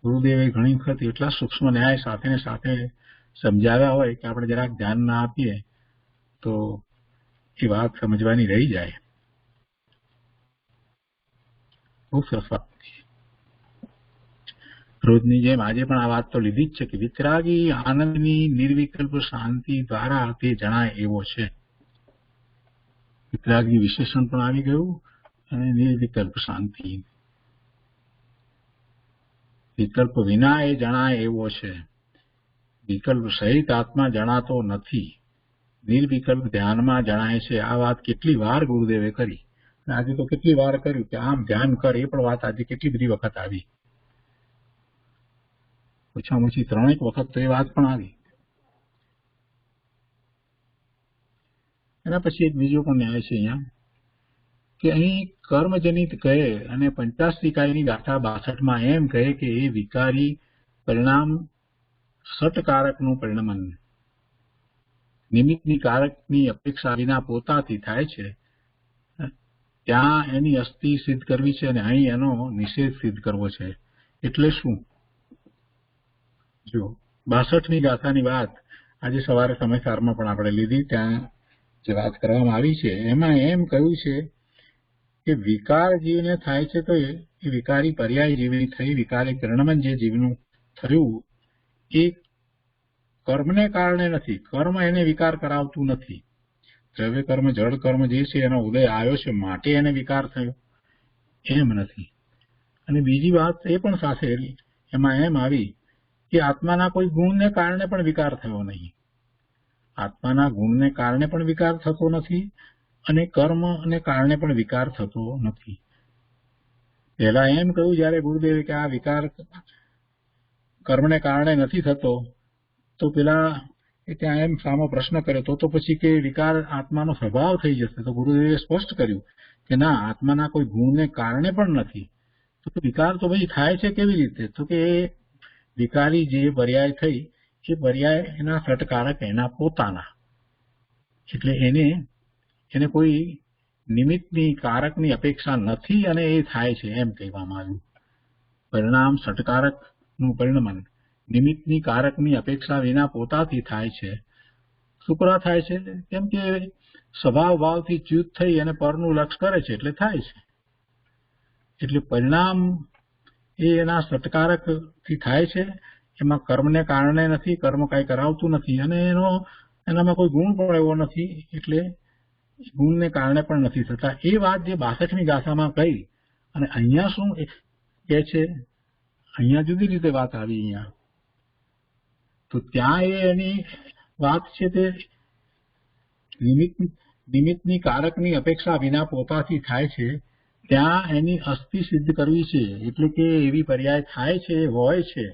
ગુરુદેવે ઘણી વખત એટલા સૂક્ષ્મ ન્યાય સાથે ને સાથે સમજાવ્યા હોય કે આપણે જરાક ધ્યાન ના આપીએ તો એ વાત સમજવાની રહી જાય. બહુ સરસ વાત. રોજની જેમ આજે પણ આ વાત તો લીધી જ છે કે વિતરાગી આનંદની નિર્વિકલ્પ શાંતિ દ્વારા તે જણાય એવો છે. વિતરાગી વિશેષણ પણ આવી ગયું અને નિર્વિકલ્પ શાંતિ. વિકલ્પ વિના એ જણાય એવો છે. વિકલ્પ સહિત આત્મા જણાતો નથી. નિર્વિકલ્પ ધ્યાનમાં જણાય છે. આ વાત કેટલી વાર ગુરુદેવે કરી. આજે તો કેટલી વાર કર્યું કે આમ ધ્યાન કર. એ પણ વાત આજે કેટલી બધી વખત આવી. ઓછામાં ઓછી 3 વખત તો એ વાત પણ આવી. એના પછી એક બીજો પણ ન્યાય છે અહીંયા કે અહીં કર્મજનિત કહે અને 50 ગાથા 62માં એમ કહે કે એ વિકારી પરિણામ સટકારકનું પરિણમન નિમિત્તની કારકની અપેક્ષા વિના પોતાથી થાય છે. ત્યાં એની અસ્થિ સિદ્ધ કરવી છે અને અહીં એનો નિષેધ સિદ્ધ કરવો છે. એટલે શું? જો 62મી ગાથાની વાત આજે સવારે સમયસારમાં પણ આપણે લીધી. ત્યાં જે વાત કરવામાં આવી છે એમાં એમ કહ્યું છે કે વિકાર જીવને થાય છે તો એ વિકારી પર્યાય જીવની થઈ. વિકારી પરિણમન જે જીવનું થયું એ કર્મને કારણે નથી. કર્મ એને વિકાર કરાવતું નથી. દ્રવ્ય કર્મ જળ કર્મ જે છે એનો ઉદય આવ્યો છે માટે એને વિકાર થયો એમ નથી. અને બીજી વાત એ પણ સાથે એમાં એમ આવી કે આત્માના કોઈ ગુણને કારણે પણ વિકાર થયો નહીં. આત્માના ગુણને કારણે પણ વિકાર થતો નથી અને કર્મને કારણે પણ વિકાર થતો નથી. પહેલા એમ કહ્યું જયારે ગુરુદેવે કે આ વિકાર કર્મને કારણે નથી થતો, તો પેલા ત્યાં એમ સામો પ્રશ્ન કર્યો તો પછી કે વિકાર આત્માનો સ્વભાવ થઈ જશે. તો ગુરુદેવે સ્પષ્ટ કર્યું કે ના, આત્માના કોઈ ગુણને કારણે પણ નથી. તો વિકાર તો ભાઈ થાય છે કેવી રીતે? તો કે એ વિકારી જે પર્યાય થઈ એ પર્યાય એના સટકારક એના પોતાના, એટલે એને કોઈ નિમિત્તની કારકની અપેક્ષા નથી અને એ થાય છે એમ કહેવામાં આવ્યું. પરિણામ સટકારકનું પરિણમન નિમિત્તની કારકની અપેક્ષા વિના પોતાથી થાય છે. શુક્ર થાય છે કેમ કે સ્વભાવ ભાવથી ચ્યુત થઈ અને પરનું લક્ષ કરે છે એટલે થાય છે. એટલે પરિણામ એ એના સટકારકથી થાય છે. એમાં કર્મને કારણે નથી, કર્મ કાંઈ કરાવતું નથી અને એનામાં કોઈ ગુણ પણ એવો નથી, એટલે ગુણને કારણે પણ નથી થતા. એ વાત જે 62મી ગાથામાં કહી અને અહીંયા શું કે છે, અહીંયા જુદી રીતે વાત આવી. અહીંયા તો ત્યાં એની વાત છે તે નિમિત્તની કારકની અપેક્ષા વિના પોતાથી થાય છે. ત્યાં એની અસ્થિ સિદ્ધ કરવી છે, એટલે કે એવી પર્યાય થાય છે, હોય છે,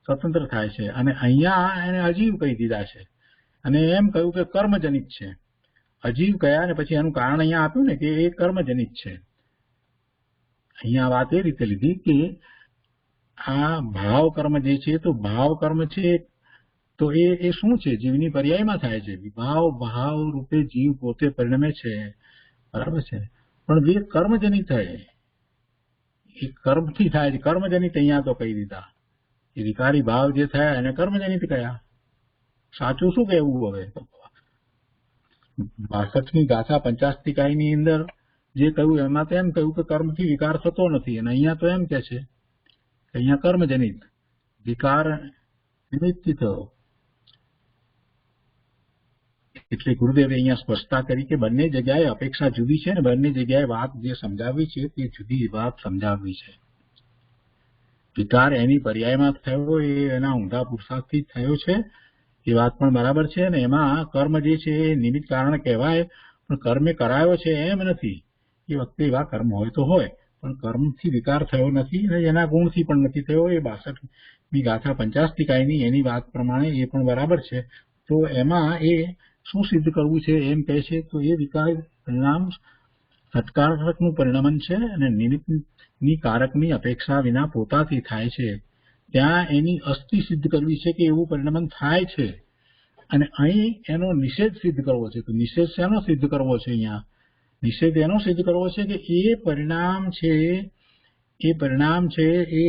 સ્વતંત્ર થાય છે. અને અહીંયા એને અજીવ કહી દીધા છે અને એમ કહ્યું કે કર્મજનિત છે. અજીવ કયા અને પછી એનું કારણ અહીંયા આપ્યું ને કે એ કર્મજનિત છે. અહીંયા વાત એ રીતે લીધી કે આ ભાવ કર્મ જે છે, તો ભાવ કર્મ છે તો એ શું છે? જીવની પર્યાયમાં થાય છે. ભાવ રૂપે જીવ પોતે પરિણમે છે, બરાબર છે, પણ જે કર્મજનિત થાય એ કર્મથી થાય છે. કર્મજનિત અહીંયા તો કહી દીધા. એ વિકારી ભાવ જે થયા એને કર્મજનિત કયા. સાચું શું કહેવું? હવે 62મી ગાથા 50ટીકાઈની અંદર જે કહ્યું એમાં તો એમ કહ્યું કે કર્મથી વિકાર થતો નથી, અને અહીંયા તો એમ કે છે કે અહીંયા કર્મજનિત વિકાર નિમિત્તથી થયો. એટલે ગુરુદેવે અહીંયા સ્પષ્ટતા કરી કે બંને જગ્યાએ અપેક્ષા જુદી છે અને બંને જગ્યાએ વાત જે સમજાવવી છે તે જુદી વાત સમજાવવી છે. વિકાર એની પર્યાયમાં થયો એ એના ઊંધા પુરુષાર્થથી જ થયો છે, એ વાત પણ બરાબર છે. અને એમાં કર્મ જે છે એ નિમિત્ત કારણ કહેવાય, પણ કર્મે કરાયો છે એમ નથી. એ વખતે એવા કર્મ હોય તો હોય, પણ કર્મથી વિકાર થયો નથી અને એના ગુણથી પણ નથી થયો. એ 62મી ગાથા 50ટીકાઈની એની વાત પ્રમાણે એ પણ બરાબર છે. તો એમાં એ શું સિદ્ધ કરવું છે એમ કહે છે, તો એ વિકાર પરિણામ સત્કારકનું પરિણમન છે અને નિમિત્તની કારકની અપેક્ષા વિના પોતાથી થાય છે. ત્યાં એની અસ્થિ સિદ્ધ કરવી છે કે એવું પરિણમન થાય છે, અને અહીં એનો નિષેધ સિદ્ધ કરવો છે. તો નિષેધ શેનો સિદ્ધ કરવો છે? અહીંયા નિષેધ એનો સિદ્ધ કરવો છે કે એ પરિણામ છે એ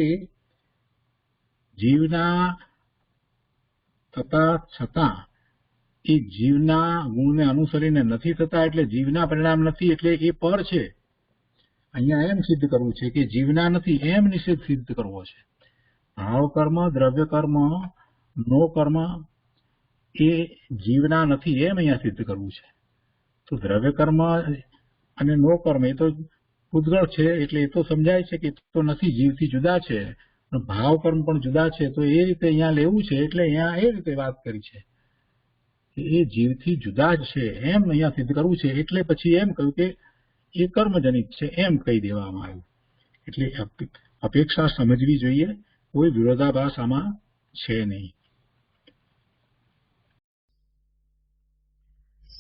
જીવના થતા છતાં એ જીવના ગુણને અનુસરીને નથી થતા, એટલે જીવના પરિણામ નથી, એટલે એ પર છે. અહીંયા એમ સિદ્ધ કરવું છે કે જીવના નથી, એમ નિષેધ સિદ્ધ કરવો છે. ભાવ કર્મ, દ્રવ્ય કર્મ, નો કર્મ એ જીવના નથી, એમ અહીંયા સિદ્ધ કરવું છે. તો દ્રવ્ય કર્મ અને નો કર્મ એ તો પૂતગળ છે, એટલે એ તો સમજાય છે કે તો નથી, જીવથી જુદા છે. ભાવ કર્મ પણ જુદા છે, તો એ રીતે અહીંયા લેવું છે. એટલે અહીંયા એ રીતે વાત કરી છે કે એ જીવથી જુદા જ છે એમ અહીંયા સિદ્ધ કરવું છે. એટલે પછી એમ કહ્યું કે એ કર્મજનિત છે એમ કહી દેવામાં આવ્યું. એટલે અપેક્ષા સમજવી જોઈએ, કોઈ વિરોધાભાસ આમાં છે નહીં.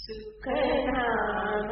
સુખધામ